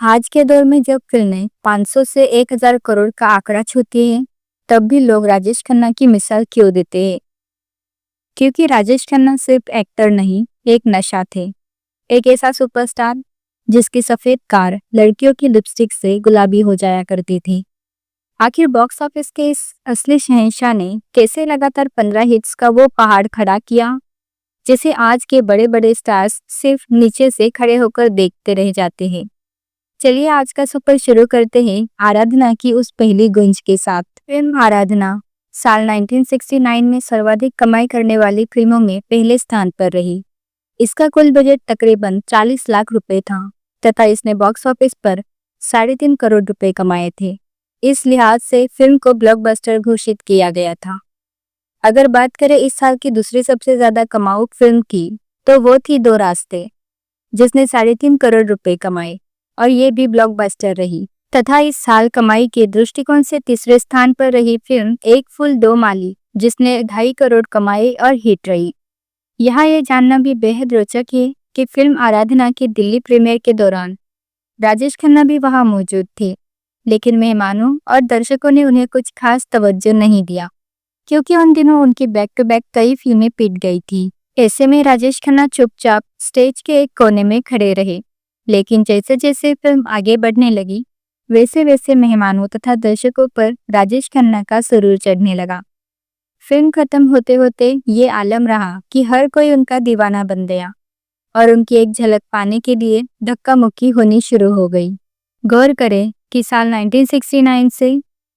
आज के दौर में जब फिल्में 500 से 1000 करोड़ का आंकड़ा छूती हैं, तब भी लोग राजेश खन्ना की मिसाल क्यों देते हैं? क्योंकि राजेश खन्ना सिर्फ एक्टर नहीं, एक नशा थे। एक ऐसा सुपरस्टार जिसकी सफेद कार लड़कियों की लिपस्टिक से गुलाबी हो जाया करती थी। आखिर बॉक्स ऑफिस के इस असली शहंशाह ने कैसे लगातार 15 हिट्स का वो पहाड़ खड़ा किया, जिसे आज के बड़े बड़े स्टार्स सिर्फ नीचे से खड़े होकर देखते रह जाते हैं। चलिए आज का सफर शुरू करते हैं आराधना की उस पहली गूंज के साथ। फिल्म आराधना साल 1969 में सर्वाधिक कमाई करने वाली फिल्मों में पहले स्थान पर रही। इसका कुल बजट तकरीबन 40 लाख रुपए था तथा इसने बॉक्स ऑफिस पर 3.5 करोड़ रुपए कमाए थे। इस लिहाज से फिल्म को ब्लॉकबस्टर घोषित किया गया था। अगर बात करें इस साल की दूसरी सबसे ज्यादा कमाऊ फिल्म की, तो वो थी दो रास्ते, जिसने 3.5 करोड़ रुपए कमाए और ये भी ब्लॉकबस्टर रही। तथा इस साल कमाई के दृष्टिकोण से तीसरे स्थान पर रही फिल्म एक फूल दो माली, जिसने 2.5 करोड़ कमाए और हिट रही। यहाँ ये जानना भी बेहद रोचक है कि फिल्म आराधना की दिल्ली प्रीमियर के दौरान राजेश खन्ना भी वहां मौजूद थे, लेकिन मेहमानों और दर्शकों ने उन्हें कुछ खास तवज्जो नहीं दिया, क्योंकि उन दिनों उनकी बैक टू बैक कई फिल्में पिट गई थी। ऐसे में राजेश खन्ना चुपचाप स्टेज के एक कोने में खड़े रहे। लेकिन जैसे जैसे फिल्म आगे बढ़ने लगी, वैसे वैसे मेहमानों तथा दर्शकों पर राजेश खन्ना का सुरूर चढ़ने लगा। फिल्म खत्म होते होते ये आलम रहा कि हर कोई उनका दीवाना बन गया और उनकी एक झलक पाने के लिए धक्का मुक्की होनी शुरू हो गई। गौर करें कि साल 1969 से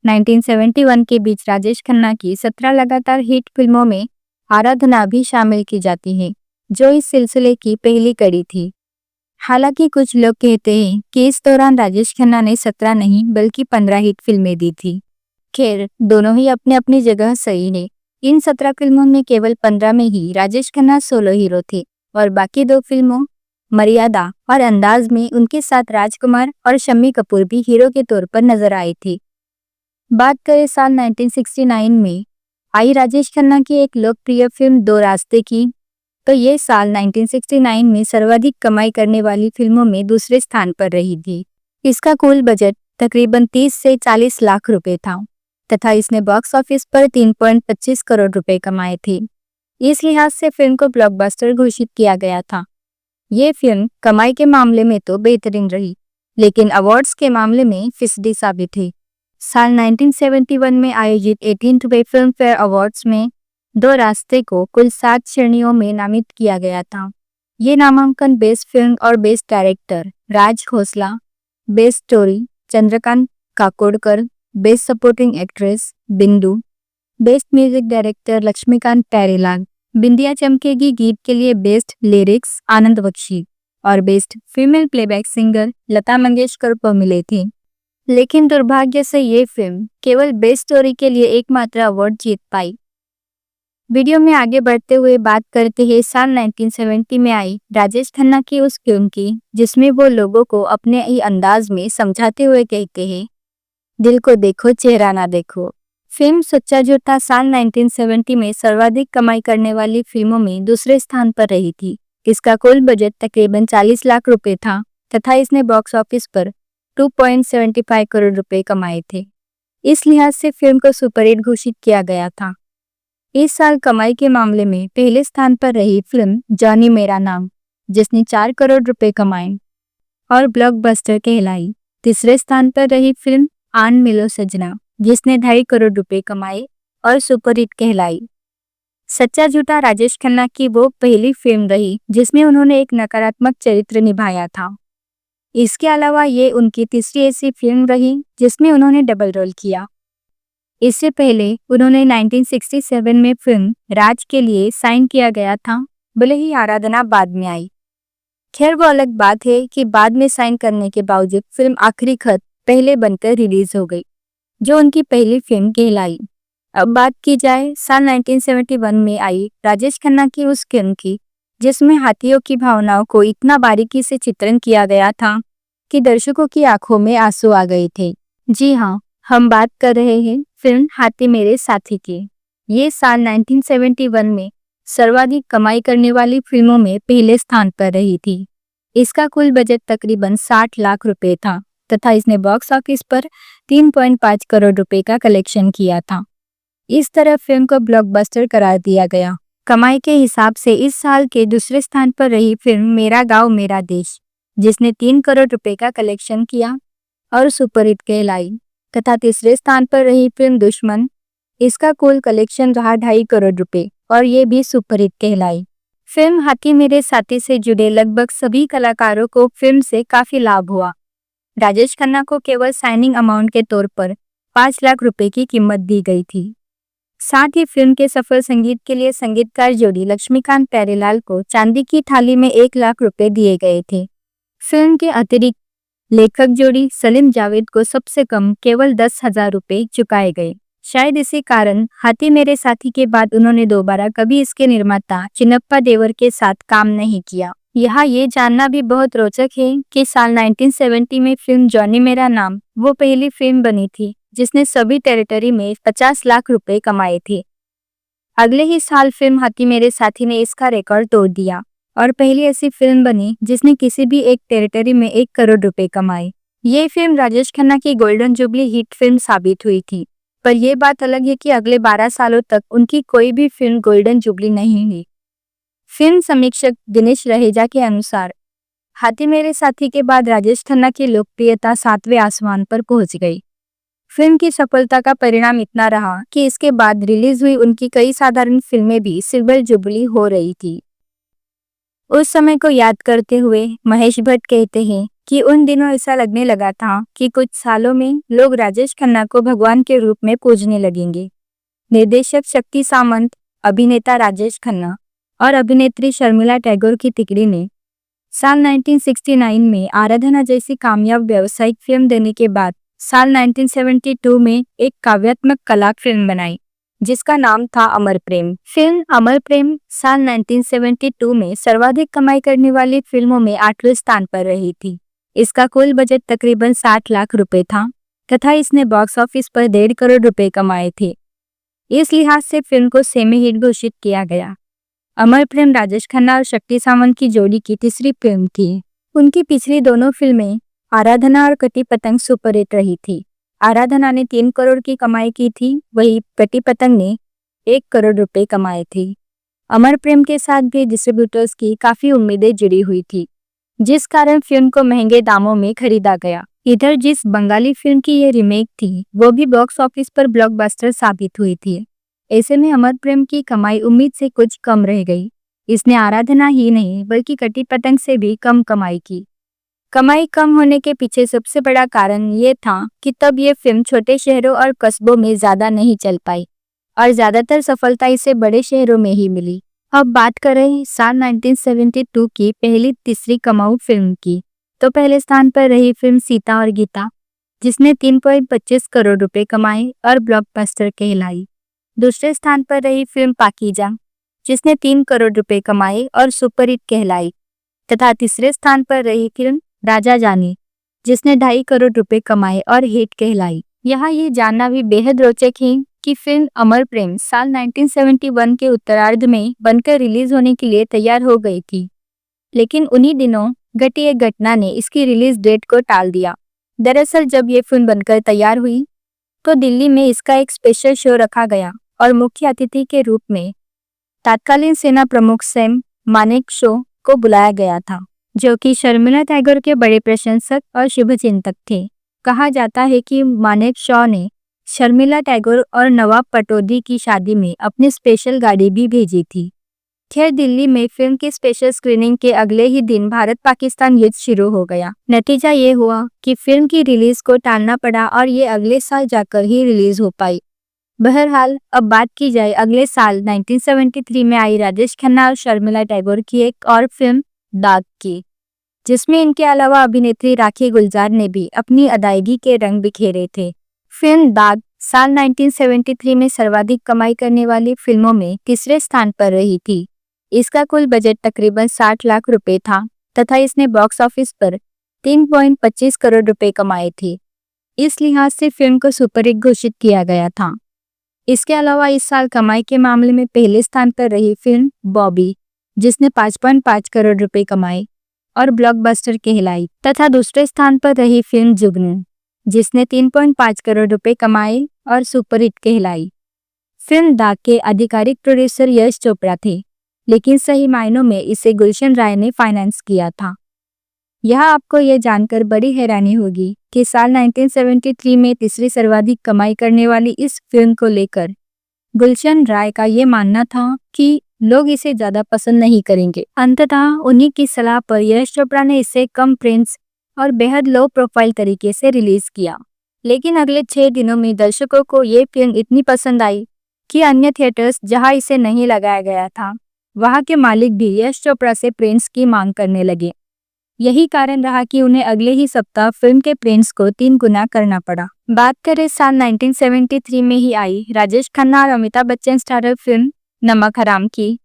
1971 के बीच राजेश खन्ना की 17 लगातार हिट फिल्मों में आराधना भी शामिल की जाती है, जो इस सिलसिले की पहली कड़ी थी। हालांकि कुछ लोग कहते हैं कि इस दौरान राजेश खन्ना ने 17 नहीं बल्कि 15 हिट फिल्में दी थी। खैर, दोनों ही अपनी अपनी जगह सही है। इन 17 फिल्मों में केवल 15 में ही राजेश खन्ना सोलो हीरो थे और बाकी दो फिल्मों मर्यादा और अंदाज में उनके साथ राजकुमार और शम्मी कपूर भी हीरो के तौर पर नजर आई थी। बात करें साल 1969 में आई राजेश खन्ना की एक लोकप्रिय फिल्म दो रास्ते की, तो ये साल 1969 में सर्वाधिक कमाई करने वाली फिल्मों में दूसरे स्थान पर रही थी। इसका कुल बजट तकरीबन 30 से 40 लाख रुपए था तथा इसने बॉक्स ऑफिस पर 3.25 करोड़ रुपए कमाए थे। इस लिहाज से फिल्म को ब्लॉकबस्टर घोषित किया गया था। ये फिल्म कमाई के मामले में तो बेहतरीन रही, लेकिन अवार्ड्स के मामले में फिसडी साबित हुई। साल 1971 में आयोजित 18th फिल्म फेयर अवार्ड्स में दो रास्ते को कुल 7 श्रेणियों में नामित किया गया था। ये नामांकन बेस्ट फिल्म और best director Raj Khosla, best story Chandrakant Kakodkar, best supporting actress Bindu, best music director Laxmikant Pyarelal, बिंदिया चमकेगी गीत के लिए बेस्ट लिरिक्स आनंद बख्शी और best female playback singer Lata Mangeshkar को मिले थे। लेकिन दुर्भाग्य से ये फिल्म केवल बेस्ट स्टोरी के लिए एकमात्र अवार्ड जीत पाई। वीडियो में आगे बढ़ते हुए बात करते हैं साल 1970 में आई राजेश खन्ना की उस फिल्म की, जिसमें वो लोगों को अपने ही अंदाज में समझाते हुए कहते हैं, दिल को देखो चेहरा ना देखो। फिल्म सच्चा झूठा साल 1970 में सर्वाधिक कमाई करने वाली फिल्मों में दूसरे स्थान पर रही थी। इसका कुल बजट तकरीबन 40 लाख रुपए था तथा इसने बॉक्स ऑफिस पर 2.75 करोड़ रुपए कमाए थे। इस लिहाज से फिल्म को सुपरहिट घोषित किया गया था। इस साल कमाई के मामले में पहले स्थान पर रही फिल्म जॉनी मेरा नाम, जिसने 4 करोड़ रुपए कमाए और ब्लॉकबस्टर कहलाई। तीसरे स्थान पर रही फिल्म आन मिलो सजना, जिसने 2.5 करोड़ रुपए कमाए और सुपरहिट कहलाई। सच्चा झूठा राजेश खन्ना की वो पहली फिल्म रही जिसमें उन्होंने एक नकारात्मक चरित्र निभाया था। इसके अलावा ये उनकी तीसरी ऐसी फिल्म रही जिसमें उन्होंने डबल रोल किया। इससे पहले उन्होंने 1967 में फिल्म राज के लिए साइन किया गया था, भले ही आराधना बाद में आई। खैर, वो अलग बात है कि बाद में साइन करने के बावजूद फिल्म आखिरी खत पहले बनकर रिलीज हो गई, जो उनकी पहली फिल्म कहलाई। अब बात की जाए साल 1971 में आई राजेश खन्ना की उस फिल्म की, जिसमें हाथियों की भावनाओं को इतना बारीकी से चित्रण किया गया था कि दर्शकों की आंखों में आंसू आ गए थे। जी हाँ, हम बात कर रहे हैं फिल्म हाथी मेरे साथी की। ये साल 1971 में सर्वाधिक कमाई करने वाली फिल्मों में पहले स्थान पर रही थी। इसका कुल बजट तकरीबन 60 लाख रुपए था तथा इसने बॉक्स ऑफिस पर 3.5 करोड़ रुपए का कलेक्शन किया था। इस तरह फिल्म को ब्लॉकबस्टर करार दिया गया। कमाई के हिसाब से इस साल के दूसरे स्थान पर रही फिल्म मेरा गांव मेरा देश, जिसने 3 करोड़ रुपए का कलेक्शन किया और सुपरहिट कहलाई, तथा तीसरे स्थान पर रही फिल्म दुश्मन। इसका कुल कलेक्शन रहा 2.5 करोड़ रुपए और ये भी सुपरहिट कहलाई। फिल्म हाथी मेरे साथी से जुड़े लगभग सभी कलाकारों को फिल्म से काफी लाभ हुआ। राजेश खन्ना को केवल साइनिंग अमाउंट के तौर पर 5 लाख रुपए की कीमत दी गई थी। साथ ही फिल्म के सफल संगीत के लिए संगीतकार जोड़ी लक्ष्मीकांत प्यारेलाल को चांदी की थाली में 1 लाख रुपए दिए गए थे। फिल्म के अतिरिक्त लेखक जोड़ी सलीम जावेद को सबसे कम केवल 10,000 रुपए चुकाए गए। शायद इसी कारण हाथी मेरे साथी के बाद उन्होंने दोबारा कभी इसके निर्माता चिन्नप्पा देवर के साथ काम नहीं किया। यहाँ ये जानना भी बहुत रोचक है कि साल 1970 में फिल्म जॉनी मेरा नाम वो पहली फिल्म बनी थी जिसने सभी टेरिटरी में 50 लाख रुपए कमाए थे। अगले ही साल फिल्म हाथी मेरे साथी ने इसका रिकॉर्ड तोड़ दिया और पहली ऐसी फिल्म बनी जिसने किसी भी एक टेरिटरी में 1 करोड़ रुपए कमाए। ये फिल्म राजेश खन्ना की गोल्डन जुबली हिट फिल्म साबित हुई थी, पर यह बात अलग है कि अगले 12 सालों तक उनकी कोई भी फिल्म गोल्डन जुबली नहीं हुई। फिल्म समीक्षक दिनेश रहेजा के अनुसार हाथी मेरे साथी के बाद राजेश खन्ना की लोकप्रियता 7वें आसमान पर पहुंच गई। फिल्म की सफलता का परिणाम इतना रहा कि इसके बाद रिलीज हुई उनकी कई साधारण फिल्में भी सिल्वर जुबली हो रही थी। उस समय को याद करते हुए महेश भट्ट कहते हैं कि उन दिनों ऐसा लगने लगा था कि कुछ सालों में लोग राजेश खन्ना को भगवान के रूप में पूजने लगेंगे। निर्देशक शक्ति सामंत, अभिनेता राजेश खन्ना और अभिनेत्री शर्मिला टैगोर की तिकड़ी ने साल 1969 में आराधना जैसी कामयाब व्यावसायिक फिल्म देने के बाद साल 1972 में एक काव्यात्मक कला फिल्म बनाई जिसका नाम था अमर प्रेम। फिल्म अमर प्रेम साल 1972 में सर्वाधिक कमाई करने वाली फिल्मों में 8वें स्थान पर रही थी। इसका कुल बजट तकरीबन 60 लाख रुपए था तथा इसने बॉक्स ऑफिस पर 1.5 करोड़ रुपए कमाए थे। इस लिहाज से फिल्म को सेमी हिट घोषित किया गया। अमर प्रेम राजेश खन्ना और शक्ति सावंत की जोड़ी की तीसरी फिल्म थी। उनकी पिछली दोनों फिल्में आराधना और कटी पतंग सुपरहिट रही थी। आराधना ने 3 करोड़ की कमाई की थी, वहीं कटी पतंग ने 1 करोड़ रुपए कमाए थे। अमर प्रेम के साथ भी डिस्ट्रीब्यूटर्स की काफी उम्मीदें जुड़ी हुई थी, जिस कारण फिल्म को महंगे दामों में खरीदा गया। इधर जिस बंगाली फिल्म की ये रीमेक थी वो भी बॉक्स ऑफिस पर ब्लॉकबस्टर साबित हुई थी। ऐसे में अमर प्रेम की कमाई उम्मीद से कुछ कम रह गई। इसने आराधना ही नहीं बल्कि कटी पतंग से भी कम कमाई की। कमाई कम होने के पीछे सबसे बड़ा कारण ये था कि तब ये फिल्म छोटे शहरों और कस्बों में ज्यादा नहीं चल पाई और ज्यादातर सफलता इसे बड़े शहरों में ही मिली। अब बात करें साल 1972 की पहली तीसरी कमाऊ फिल्म की, तो पहले स्थान पर रही फिल्म सीता और गीता, जिसने 3.25 करोड़ रुपए कमाए और ब्लॉकबस्टर कहलाई। दूसरे स्थान पर रही फिल्म पाकीजा, जिसने 3 करोड़ रुपए कमाए और सुपरहिट कहलाई, तथा तीसरे स्थान पर रही फिल्म राजा जानी, जिसने 2.5 करोड़ रुपए कमाए और हिट कहलाई। यहाँ ये जानना भी बेहद रोचक है कि फिल्म अमर प्रेम साल 1971 के उत्तरार्ध में बनकर रिलीज होने के लिए तैयार हो गई थी, लेकिन उन्हीं दिनों घटी एक घटना ने इसकी रिलीज डेट को टाल दिया। दरअसल जब ये फिल्म बनकर तैयार हुई तो दिल्ली में इसका एक स्पेशल शो रखा गया और मुख्य अतिथि के रूप में तत्कालीन सेना प्रमुख सैम मानेकशॉ को बुलाया गया था, जो कि शर्मिला टैगोर के बड़े प्रशंसक और शुभचिंतक थे। कहा जाता है कि मानेकशॉ ने शर्मिला टैगोर और नवाब पटौदी की शादी में अपनी स्पेशल गाड़ी भी भेजी थी। खैर, दिल्ली में फिल्म की स्पेशल स्क्रीनिंग के अगले ही दिन भारत पाकिस्तान युद्ध शुरू हो गया। नतीजा ये हुआ कि फिल्म की रिलीज को टालना पड़ा और ये अगले साल जाकर ही रिलीज हो पाई। बहरहाल, अब बात की जाए अगले साल 1973 में आई राजेश खन्ना और शर्मिला टैगोर की एक और फिल्म दाग की, जिसमें इनके अलावा अभिनेत्री राखी गुलजार ने भी अपनी अदायगी के रंग बिखेरे थे। फिल्म दाग साल 1973 में सर्वाधिक कमाई करने वाली फिल्मों में तीसरे स्थान पर रही थी। इसका कुल बजट तकरीबन 60 लाख रुपए था तथा इसने बॉक्स ऑफिस पर 3.25 करोड़ रुपए कमाए थे। इस लिहाज से फिल्म को सुपरहिट घोषित किया गया था। इसके अलावा इस साल कमाई के मामले में पहले स्थान पर रही फिल्म बॉबी, जिसने 5.5 करोड़ रुपए कमाए। और ब्लॉकबस्टर कहलाई। तथा दूसरे स्थान पर रही फिल्म जुगनू, जिसने 3.5 करोड़ रुपए कमाए और सुपरहिट कहलाई। फिल्म दाग के आधिकारिक प्रोड्यूसर यश चोपड़ा थे, लेकिन सही मायनों में इसे गुलशन राय ने फाइनेंस किया था। यह आपको ये जानकर बड़ी हैरानी होगी कि साल 1973 में तीसरी सर्वाधिक कमाई करने वाली इस फिल्म को लेकर गुलशन राय का ये मानना था कि लोग इसे ज्यादा पसंद नहीं करेंगे। अंततः उन्हीं की सलाह पर यश चोपड़ा ने इसे कम प्रिंट्स और बेहद लो प्रोफाइल तरीके से रिलीज किया। लेकिन अगले 6 दिनों में दर्शकों को ये फिल्म इतनी पसंद आई कि अन्य थिएटर्स जहां इसे नहीं लगाया गया था, वहां के मालिक भी यश चोपड़ा से प्रिंट्स की मांग करने लगे। यही कारण रहा कि उन्हें अगले ही सप्ताह फिल्म के प्रिंट्स को 3 गुना करना पड़ा। बात करें साल 1973 में ही आई राजेश खन्ना और अमिताभ बच्चन स्टारर फिल्म नमक हराम की,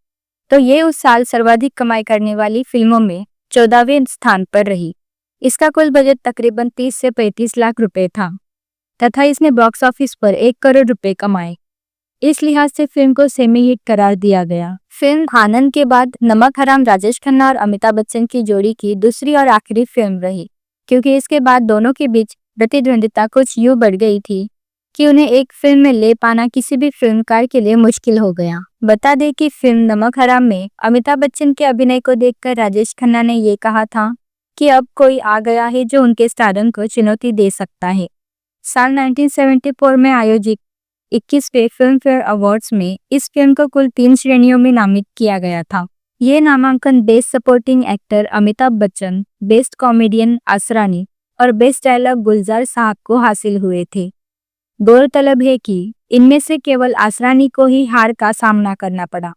तो ये उस साल सर्वाधिक कमाई करने वाली फिल्मों में 14वें स्थान पर रही। इसका कुल बजट तकरीबन 30 से 35 लाख रुपए था तथा इसने बॉक्स ऑफिस पर 1 करोड़ रुपए कमाए। इस लिहाज से फिल्म को सेमी हिट करार दिया गया। फिल्म आनंद के बाद नमक हराम राजेश खन्ना और अमिताभ बच्चन की जोड़ी की दूसरी और आखिरी फिल्म रही, क्योंकि इसके बाद दोनों के बीच प्रतिद्वंदिता कुछ यूं बढ़ गई थी कि उन्हें एक फिल्म में ले पाना किसी भी फिल्मकार के लिए मुश्किल हो गया। बता दें कि फिल्म नमक हराम में अमिताभ बच्चन के अभिनय को देखकर राजेश खन्ना ने ये कहा था कि अब कोई आ गया है जो उनके स्टारडम को चुनौती दे सकता है। साल 1974 में आयोजित 21वें फिल्म फेयर अवार्ड्स में इस फिल्म को कुल 3 श्रेणियों में नामित किया गया था। ये नामांकन best supporting actor Amitabh Bachchan, best comedian Asrani और बेस्ट डायलॉग गुलजार साहब को हासिल हुए थे। गौरतलब है कि इनमें से केवल आसरानी को ही हार का सामना करना पड़ा,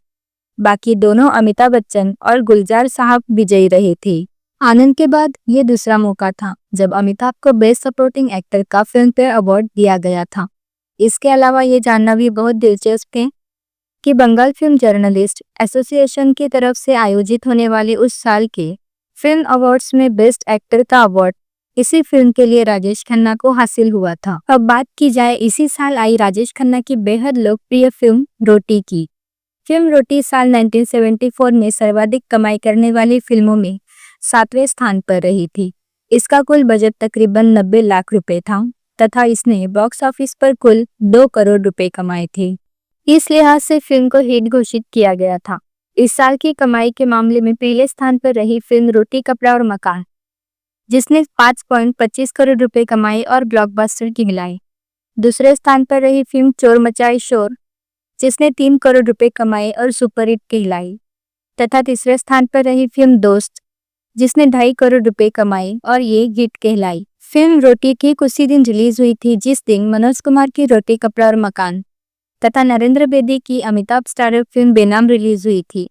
बाकी दोनों अमिताभ बच्चन और गुलजार साहब विजयी रहे थे। आनंद के बाद ये दूसरा मौका था जब अमिताभ को बेस्ट सपोर्टिंग एक्टर का फिल्म फेयर अवार्ड दिया गया था। इसके अलावा ये जानना भी बहुत दिलचस्प है कि बंगाल फिल्म जर्नलिस्ट एसोसिएशन की तरफ से आयोजित होने वाले उस साल के फिल्म अवार्ड्स में बेस्ट एक्टर का अवार्ड इसी फिल्म के लिए राजेश खन्ना को हासिल हुआ था। अब बात की जाए इसी साल आई राजेश खन्ना की बेहद लोकप्रिय फिल्म रोटी की। फिल्म रोटी साल 1974 में सर्वाधिक कमाई करने वाली फिल्मों में 7वें स्थान पर रही थी। इसका कुल बजट तकरीबन 90 लाख रुपए था तथा इसने बॉक्स ऑफिस पर कुल 2 करोड़ रुपए कमाए थे। इस लिहाज से फिल्म को हिट घोषित किया गया था। इस साल की कमाई के मामले में पहले स्थान पर रही फिल्म रोटी कपड़ा और मकान, जिसने 5.25 करोड़ रुपए कमाए और ब्लॉकबस्टर कहलाई। दूसरे स्थान पर रही फिल्म चोर मचाए शोर, जिसने 3 करोड़ रुपए कमाए और सुपरहिट कहलाई। तथा तीसरे स्थान पर रही फिल्म दोस्त, जिसने 2.5 करोड़ रुपए कमाए और ये हिट कहलाई। फिल्म रोटी की कुछ ही दिन रिलीज हुई थी, जिस दिन मनोज कुमार की रोटी कपड़ा और मकान तथा नरेंद्र बेदी की अमिताभ स्टारर फिल्म बेनाम रिलीज हुई थी।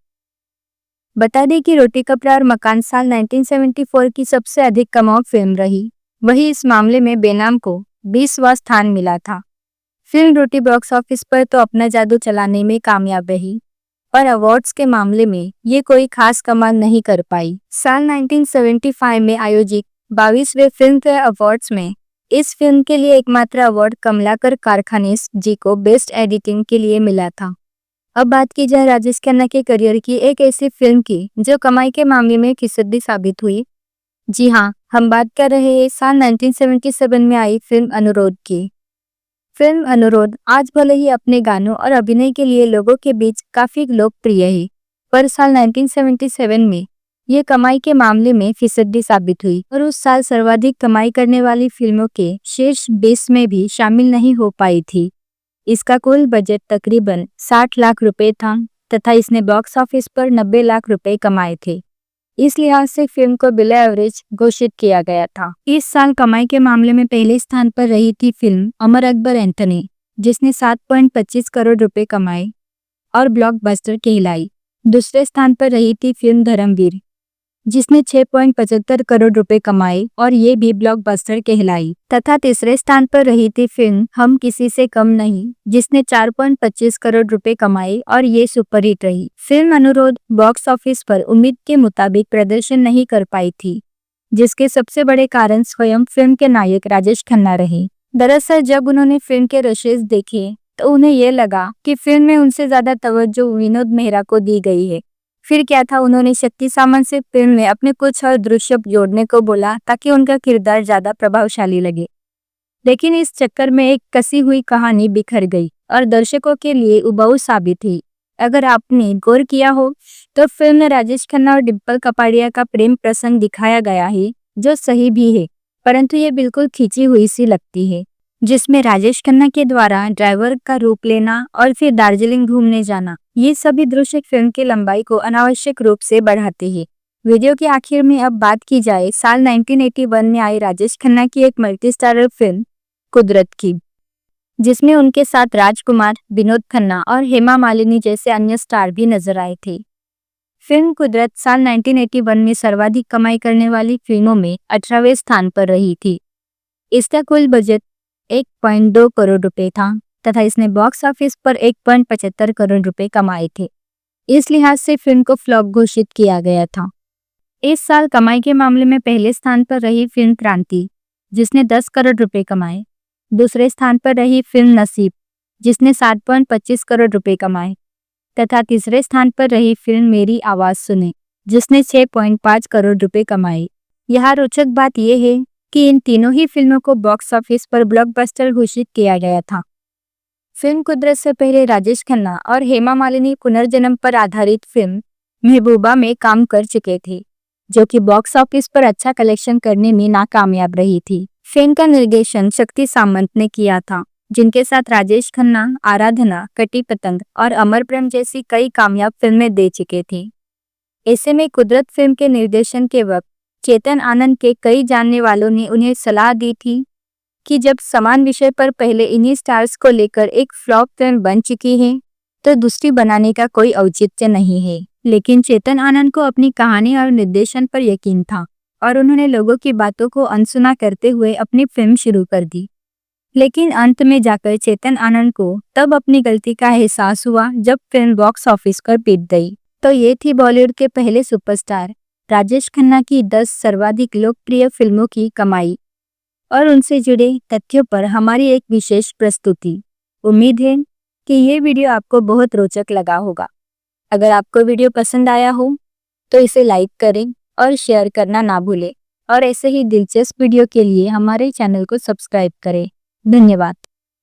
बता दें कि रोटी कपड़ा और मकान साल 1974 की सबसे अधिक कमाऊ फिल्म रही। वहीं इस मामले में बेनाम को 20वां स्थान मिला था। फिल्म रोटी बॉक्स ऑफिस पर तो अपना जादू चलाने में कामयाब रही और अवार्ड्स के मामले में ये कोई खास कमाल नहीं कर पाई। साल 1975 में आयोजित 22वें फिल्म फेयर अवार्ड्स में इस फिल्म के लिए एकमात्र अवार्ड कमलाकर कारखानेस जी को बेस्ट एडिटिंग के लिए मिला था। अब बात की जाए राजेश खन्ना के करियर की एक ऐसी फिल्म की जो कमाई के मामले में फिसड्डी साबित हुई। जी हाँ, हम बात कर रहे हैं साल 1977 में आई फिल्म अनुरोध की। फिल्म अनुरोध आज भले ही अपने गानों और अभिनय के लिए लोगों के बीच काफी लोकप्रिय है, पर साल 1977 में ये कमाई के मामले में फिसड्डी साबित हुई और उस साल सर्वाधिक कमाई करने वाली फिल्मों के शीर्ष 20 में भी शामिल नहीं हो पाई थी। इसका कुल बजट तकरीबन 60 लाख रुपए था तथा इसने बॉक्स ऑफिस पर 90 लाख रुपए कमाए थे। इस लिहाज से फिल्म को बिलो एवरेज घोषित किया गया था। इस साल कमाई के मामले में पहले स्थान पर रही थी फिल्म अमर अकबर एंथनी, जिसने 7.25 करोड़ रुपए कमाए और ब्लॉकबस्टर कहलाई। दूसरे स्थान पर रही थी फिल्म धर्मवीर, जिसने 6.75 करोड़ रुपए कमाए और ये भी ब्लॉकबस्टर कहलाई। तथा तीसरे स्थान पर रही थी फिल्म हम किसी से कम नहीं, जिसने 4.25 करोड़ रुपए कमाए और ये सुपरहिट रही। फिल्म अनुरोध बॉक्स ऑफिस पर उम्मीद के मुताबिक प्रदर्शन नहीं कर पाई थी, जिसके सबसे बड़े कारण स्वयं फिल्म के नायक राजेश खन्ना रहे। दरअसल जब उन्होंने फिल्म के रशेस देखे तो उन्हें ये लगा कि फिल्म में उनसे ज्यादा तवज्जो विनोद मेहरा को दी गई है। फिर क्या था, उन्होंने शक्ति सामंत से फिल्म में अपने कुछ और दृश्य जोड़ने को बोला ताकि उनका किरदार ज्यादा प्रभावशाली लगे। लेकिन इस चक्कर में एक कसी हुई कहानी बिखर गई और दर्शकों के लिए उबाऊ साबित हुई। अगर आपने गौर किया हो तो फिल्म में राजेश खन्ना और डिम्पल कपाड़िया का प्रेम प्रसंग दिखाया गया है, जो सही भी है, परंतु ये बिल्कुल खींची हुई सी लगती है, जिसमें राजेश खन्ना के द्वारा ड्राइवर का रूप लेना और फिर दार्जिलिंग घूमने जाना, ये सभी दृश्य फिल्म की लंबाई को अनावश्यक रूप से बढ़ाते हैं। वीडियो के आखिर में अब बात की जाए साल 1981 में आई राजेश खन्ना की एक मल्टी स्टारर फिल्म कुदरत की, जिसमें उनके साथ राजकुमार, विनोद खन्ना और हेमा मालिनी जैसे अन्य स्टार भी नजर आए थे। फिल्म कुदरत साल 1981 में सर्वाधिक कमाई करने वाली फिल्मों में 18वें स्थान पर रही थी। इसका कुल बजट 1.2 करोड़ रुपए था तथा इसने बॉक्स ऑफिस पर 1.75 करोड़ रुपए कमाए थे। इस लिहाज से फिल्म को फ्लॉप घोषित किया गया था। इस साल कमाई के मामले में पहले स्थान पर रही फिल्म क्रांति, जिसने 10 करोड़ रुपए कमाए। दूसरे स्थान पर रही फिल्म नसीब, जिसने 7.25 करोड़ रुपए कमाए तथा तीसरे स्थान पर रही फिल्म मेरी आवाज सुने, जिसने 6.5 करोड़ रुपए कमाए। यहाँ रोचक बात यह है कि इन तीनों ही फिल्मों को बॉक्स ऑफिस पर ब्लॉकबस्टर घोषित किया गया था। फिल्म कुदरत से पहले राजेश खन्ना और हेमा मालिनी पुनर्जन्म पर आधारित फिल्म महबूबा में काम कर चुके थे, जो कि बॉक्स ऑफिस पर अच्छा कलेक्शन करने में नाकामयाब रही थी। फिल्म का निर्देशन शक्ति सामंत ने किया था, जिनके साथ राजेश खन्ना आराधना, कटी पतंग और अमर प्रेम जैसी कई कामयाब फिल्में दे चुके थे। ऐसे में कुदरत फिल्म के निर्देशन के वक्त चेतन आनंद के कई जानने वालों ने उन्हें सलाह दी थी कि जब समान विषय पर पहले इन्हीं स्टार्स को लेकर एक फ्लॉप फिल्म बन चुकी है तो दूसरी बनाने का कोई औचित्य नहीं है। लेकिन चेतन आनंद को अपनी कहानी और निर्देशन पर यकीन था और उन्होंने लोगों की बातों को अनसुना करते हुए अपनी फिल्म शुरू कर दी। लेकिन अंत में जाकर चेतन आनंद को तब अपनी गलती का एहसास हुआ जब फिल्म बॉक्स ऑफिस पर पिट गई। तो ये थी बॉलीवुड के पहले सुपरस्टार राजेश खन्ना की 10 सर्वाधिक लोकप्रिय फिल्मों की कमाई और उनसे जुड़े तथ्यों पर हमारी एक विशेष प्रस्तुति। उम्मीद है कि ये वीडियो आपको बहुत रोचक लगा होगा। अगर आपको वीडियो पसंद आया हो तो इसे लाइक करें और शेयर करना ना भूलें और ऐसे ही दिलचस्प वीडियो के लिए हमारे चैनल को सब्सक्राइब करें। धन्यवाद।